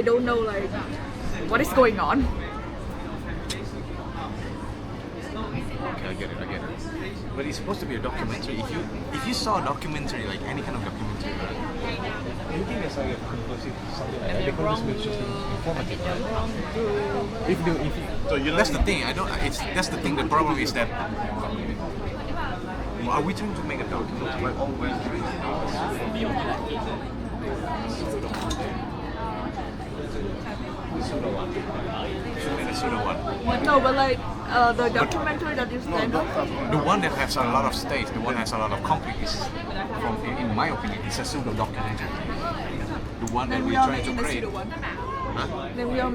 don't know like what is going on. Okay, I get it. But it's supposed to be a documentary. If you saw a documentary, like any kind of documentary, right? You think it's like a conclusive something like that? Because it's just informative, right? That's the thing. That's the thing. The problem is that are we trying to make a documentary? Like always doing pseudo one. No, but like the documentary that you stand up. The one that has a lot of stakes, the one that has a lot of conflict is, in my opinion, it's a pseudo documentary. The one that Then we we're are trying to making a create. pseudo one. Huh? Then we have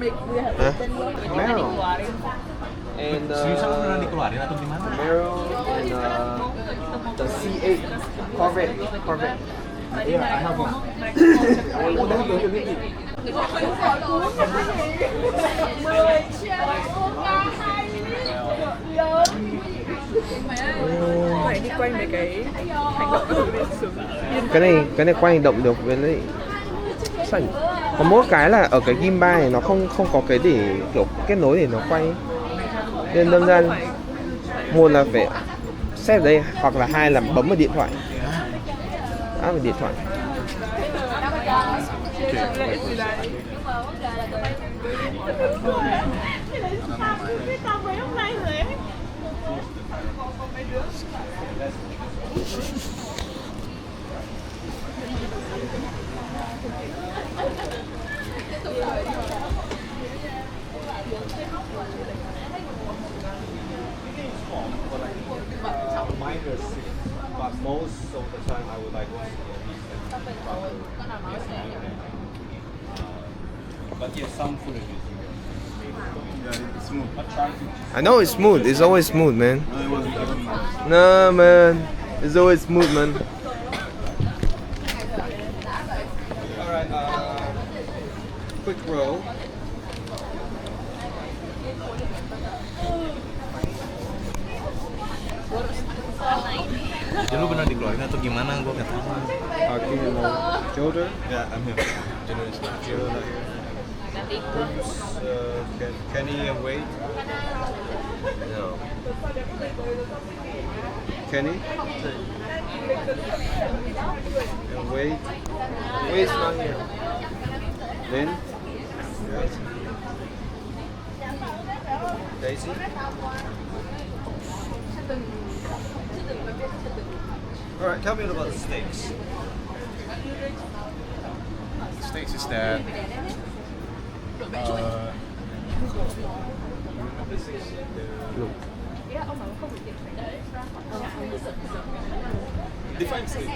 Meryl. And dikeluarin atau gimana? Meryl and the C8 Corvette. Yeah, I have one. Phải đi quay mấy cái hành động của mình xuống. Cái này quay hành động được với lại sảnh. Có mỗi cái là ở cái gimbal này nó không có cái để kiểu kết nối để nó quay. Nên đâm ra một là phải set ở đây hoặc là hai là bấm vào điện thoại. Áp vào điện thoại. But most of the time I would like to but yeah, some footage is it's smooth. I know it's smooth. It's always smooth, man. No, man. It's always smooth, man. Alright, quick roll. Jadi lu benar dikeluarin atau gimana? Gua nggak tahu. Okay, Joder. Yeah, I'm here. Joder is not here. Kenny and Wade. No. Kenny and Wade. Wade's not here. Lynn. Daisy. Alright, tell me about the stakes. The stakes is that define stakes.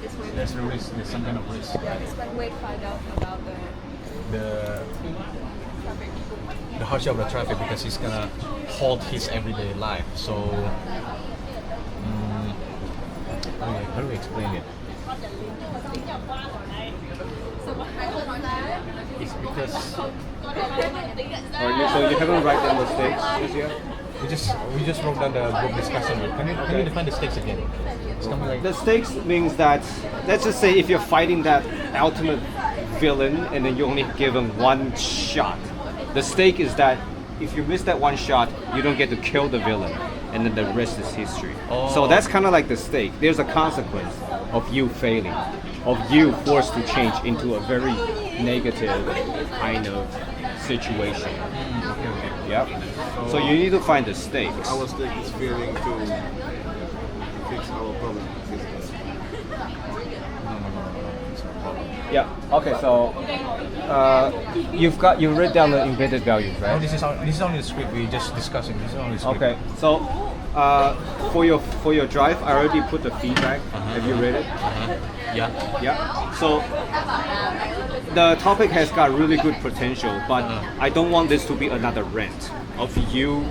It's when There's a risk. There's some kind of risk. it's when Wade find out about The hardship of the traffic because he's gonna halt his everyday life. So, how do we explain it? It's because Alright, so you haven't write down the stakes just yet? we just wrote down the group discussion. Can you define the stakes again? It's something like The stakes means that, let's just say if you're fighting that ultimate villain and then you only give him one shot. The stake is that if you miss that one shot, you don't get to kill the villain, and then the rest is history. So that's kind of like the stake. There's a consequence of you failing, of you forced to change into a very negative kind of situation. Yep. So you need to find the stakes. Our stake is failing to fix our problem. Yeah. Okay. So you read down the embedded values, no, right? this is only the script we just discussing. This is only the script. Okay. So for your drive, I already put the feedback. Have you read it? Yeah. Yeah. So the topic has got really good potential, but I don't want this to be another rant of you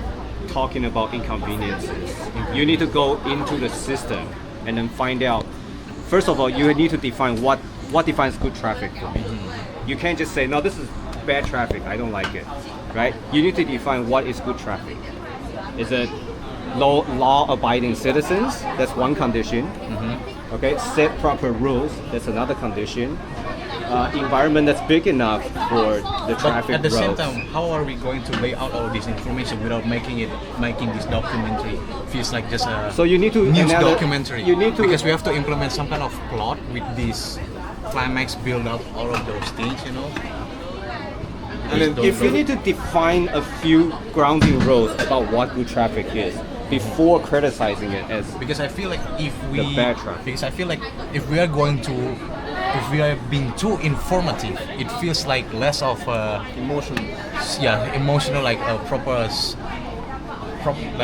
talking about inconveniences. You need to go into the system and then find out. First of all, you need to define what defines good traffic for me. You can't just say, no, this is bad traffic, I don't like it, right? You need to define what is good traffic. Is it law-abiding citizens? That's one condition. Okay, set proper rules. That's another condition. environment that's big enough for the But traffic at the same roads. time, how are we going to lay out all this information without making this documentary feels like just a So you need to news another- documentary? you need to- because we have to implement some kind of plot with this climax build up, all of those things, you know. And then If you need to define a few grounding rules about what good traffic is before criticizing it as Because I feel like if we The bad traffic. because I feel like if we are being too informative, it feels like less of a emotional like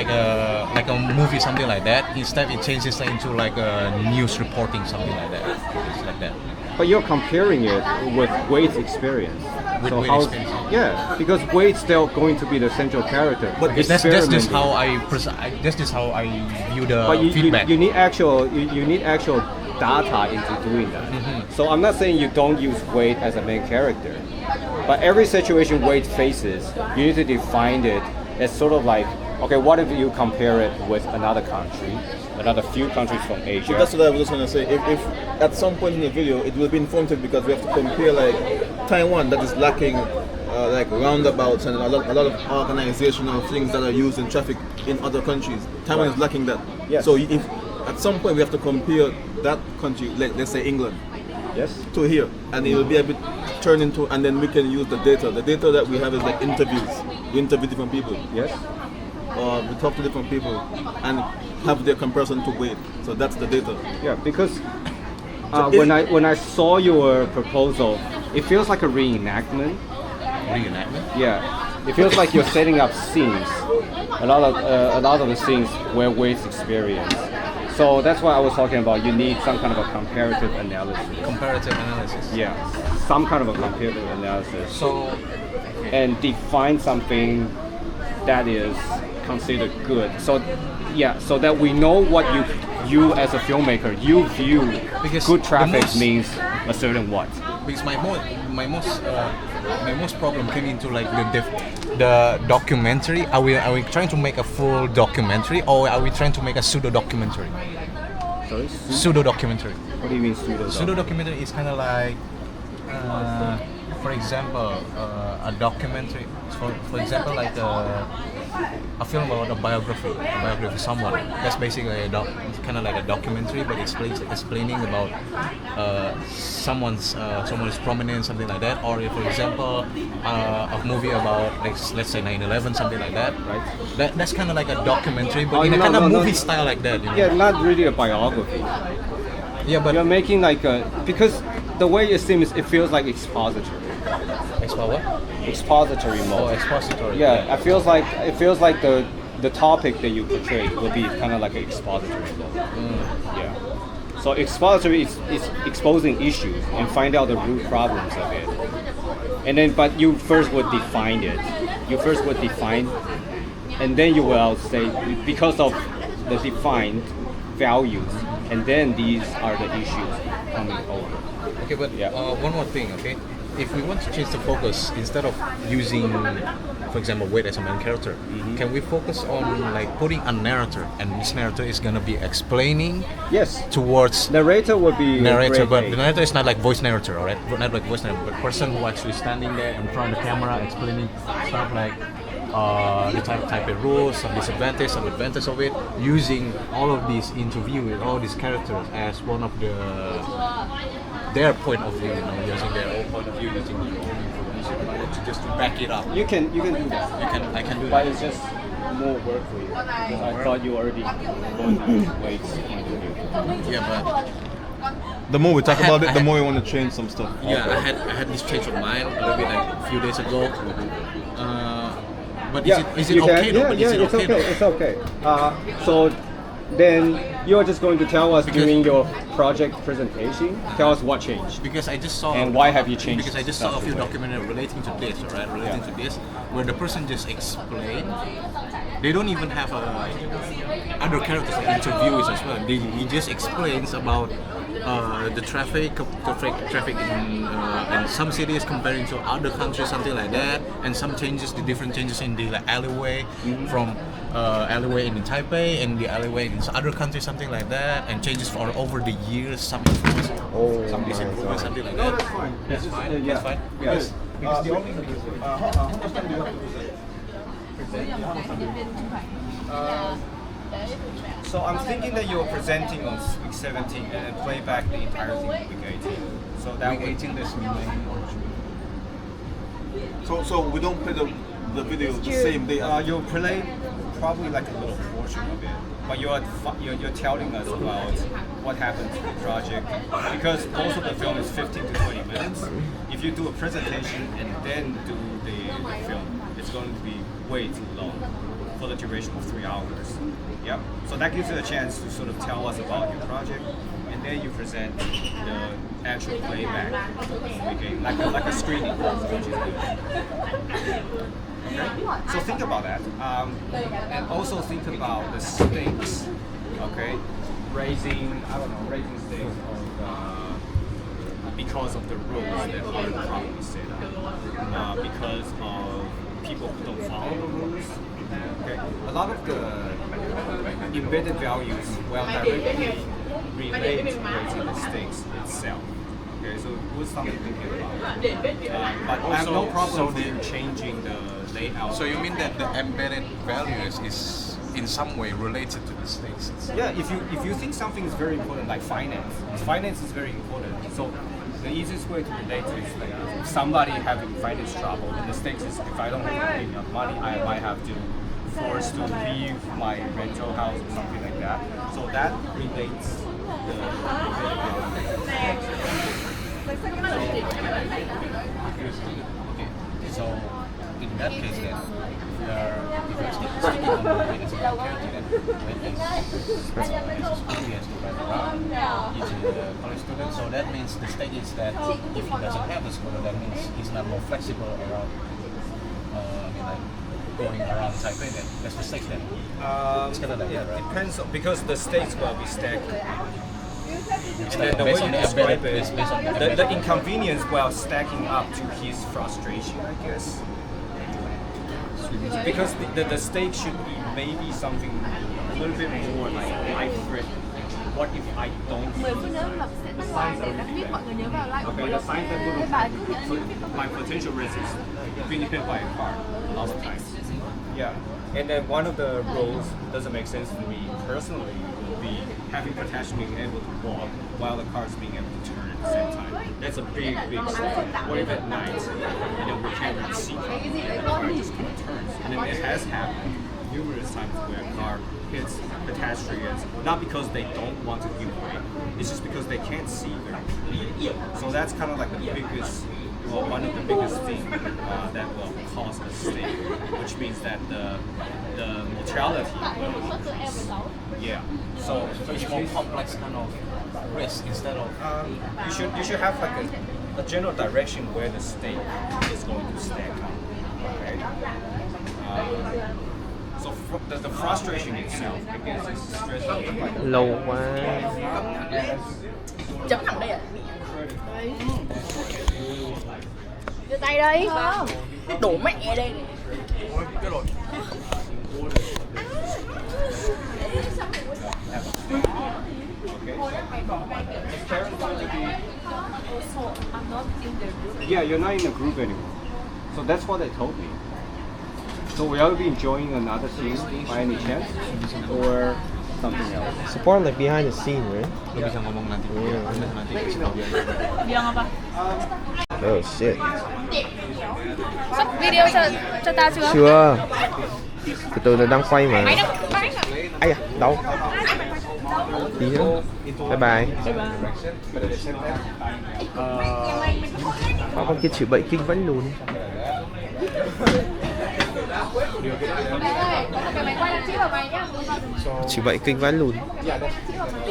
a like a movie, something like that. Instead it changes into like a news reporting, something like that. It's like that. but you're comparing it with Wade's experience. With Wade's how's- experience. Yeah, because Wade's still going to be the central character. But Because that's just experimenting. how I view the But feedback. you need actual data into doing that. So I'm not saying you don't use Wade as a main character, but every situation Wade faces, you need to define it as sort of like, okay, what if you compare it with another country, another few countries from Asia? So that's what I was just gonna say. If at some point in the video it will be informative because we have to compare like Taiwan that is lacking like roundabouts and a lot of organizational things that are used in traffic in other countries. Taiwan is lacking that. Yes. So if at some point we have to compare that country, like let's say England, Yes. to here, and it will be a bit turned into, and then we can use the data. The data that we have is like interviews. We interview different people. Yes. We talk to different people and have their comparison to Wade. So that's the data. Yeah, because So when I saw your proposal, it feels like a reenactment. Reenactment. Yeah, it feels like you're setting up scenes, a lot of the scenes where Wade's experience. So that's why I was talking about. You need some kind of a comparative analysis. Comparative analysis. Yeah, some kind of a comparative analysis, So and define something that is considered good. So yeah, so that we know what you as a filmmaker you view Because good the traffic most- means a certain what. because my most problem came into like the documentary. Are we trying to make a full documentary, or are we trying to make a pseudo documentary? Sorry. Pseudo documentary. What do you mean pseudo? Pseudo documentary is kind of like, for example, a documentary. For example, like a film about a biography of someone. That's basically kind of like a documentary, but explaining about someone's prominence, something like that. Or if, for example, a movie about like, let's say 9/11, something like that. Right. That's kind of like a documentary, but Oh, in a no, kind of no, no. movie style like that. You know? Yeah, not really a biography. Yeah, but You're making like a, because the way it seems, it feels like expository. what? Expository Oh, mode. expository. Yeah, it feels like the topic that you portray will be kind of like an expository mode. Yeah. So expository is exposing issues and find out the root problems of it. And then, but you first would define it. You first would define, and then you will say because of the defined values, and then these are the issues coming over. Okay, but Yeah. one more thing, okay? If we want to change the focus, instead of using, for example, Wade as a main character, can we focus on like putting a narrator, and this narrator is gonna be explaining Yes. towards Narrator would be a narrator, great but aid. the narrator is not like voice narrator, alright? Not like voice narrator, but person who actually standing there in front of the camera explaining stuff like the type of rules, some disadvantage, some advantage of it, using all of these interview with all these characters as one of their point of view, you know, using their own point of view, using their own information, to just to back it up. You can do that. I can do But that. it's just more work for you. Because I thought you already going through Wade's point of view. Yeah, but The more we talk I had- about it, I the had- more we want to change some stuff. yeah, I had this change of mind a little bit like a few days ago. But is it you okay can, though? yeah, But yeah, is it it's okay okay. though? It's okay. So then you're just going to tell us Because- during your project presentation, tell us what changed. Because I just saw. And why have you changed Because I just saw a stuff few away? documentaries relating to this, right? Relating Yeah. to this, where the person just explained. They don't even have other characters like interviews as well. He just explains about the traffic in some cities comparing to other countries, something like that, and some changes, the different changes in the like, alleyway from alleyway in Taipei and the alleyway in other countries, something like that, and changes for over the years, some improvements, some improvements, something like that. That's fine. That's fine. Yes. Because the only how much time do you have to present? So I'm thinking that you're presenting on week 17 and then play back the entire thing week 18. So that week would 18 that's May or June. So we don't play the video the same day. you'll play probably like a little portion of it, but you're telling us about what happened to the project, because most of the film is 15 to 20 minutes. If you do a presentation and then do the film, it's going to be way too long for the duration of 3 hours. Yep. So that gives you a chance to sort of tell us about your project, and then you present the actual playback, like a screening, which is good. Okay. So think about that, and also think about the stakes. Okay, raising stakes because of the rules that aren't properly set up, because of people who don't follow the rules. Okay, a lot of the embedded values will directly relate to raising the stakes itself. Okay, so it was something to think about. But I have no problem with you changing the layout. So you mean that the embedded values is in some way related to the stakes? Yeah, if you think something is very important, like finance is very important. So the easiest way to relate to it is like if somebody having finance trouble, and the stakes is if I don't have enough money, I might have to forced to leave my rental house or something like that. So that relates the So in that case then, if you're sticking on the maintenance of security, then as a school he has to rent around each college student. So that means the stage is that if he doesn't have the scooter, that means he's not more flexible around going around Taipei then. That's the stage then. It's kind of like that, right? Depends on, because the stakes will be stacked. It's And like the way based you on the describe embedded, it, it's based on the the embedded. inconvenience while stacking up to his frustration, I guess. Because the stake should be maybe something a little bit more like life-threatening. What if I don't? 10 phút nữa Lập sẽ tắt like để đánh biết mọi người nhớ vào like. Okay, the sign that Thế would bà cứ nhớ so my potential risk is being hit by a car a lot of times. Yeah, and then one of the roles doesn't make sense to me personally would be having pedestrians being able to walk while the car is being able to turn at the same time. That's a big step. What if at night, we can't really see the car just kind of turns, and then it has happened numerous times where a car hits pedestrians, not because they don't want to give way, it's just because they can't see very clearly. So that's kind of like the biggest, well, one of the biggest things that will cause a stake, which means that the mortality will increase. Yeah. So It's more complex kind of risk instead of you should have like a general direction where the stake is going to stack up. Okay. So the frustration itself, because it's stressful. Lâu quá. Chấm thẳng đây ạ. Đưa tay đây. Đổ mẹ đây. Yeah, you're not in a group anymore. So that's what they told me. So will you be enjoying another scene by any chance, or something else? Support like behind the scene, right? lu bisa ngomong nanti. Nanti kasih tahu dia. Bilang apa? Oh shit. Sắp video cho ta chưa? Chưa. Từ từ là đang quay mà. Máy đang máy à? Ai da, đâu? Tí nữa. Bye bye. Con kia chửi bậy kinh vãi luôn. Mày ơi, có cái máy quay đang chiếu vào mày nhá. Chửi bậy kinh vãi luôn.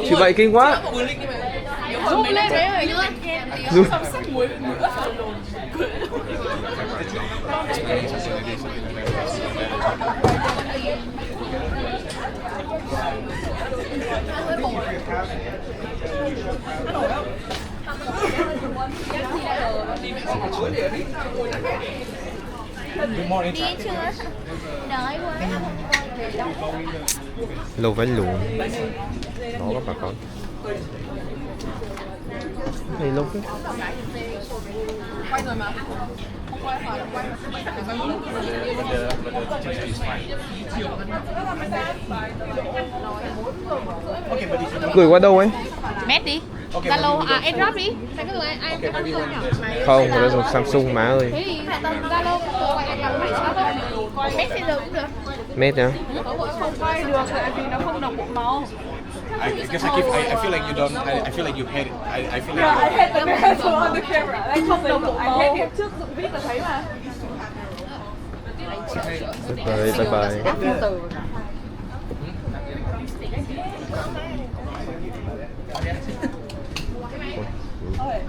Chửi bậy kinh quá. Zoom lên đấy ơi. Zoom. Xong sắc muối ớt vào lồn. Be more Đi interactive. chưa? Đợi quá. Lô váy luồn đó các bà con. Này lâu thế. Quay rồi mà. Không quay hỏi là quay. But the teacher is fine. Okay, but if you Gửi qua đâu ấy? Mét đi. Okay, Zalo, maybe we don't- AirDrop đi. Mày cứ gửi ai Okay, maybe when there's Không, nó dùng Samsung má ơi. Thế thì Zalo của mày làm mày sao thôi. Còn Messenger cũng được. Mét nhá. Không quay được tại vì nó không đồng bộ màu. I guess I feel like you don't. I feel like you hate it. I feel like. Yeah, I hate the pencil on the camera. Like không đồng bộ màu. I hate it trước dựng viết là thấy mà. Bye bye. Bye.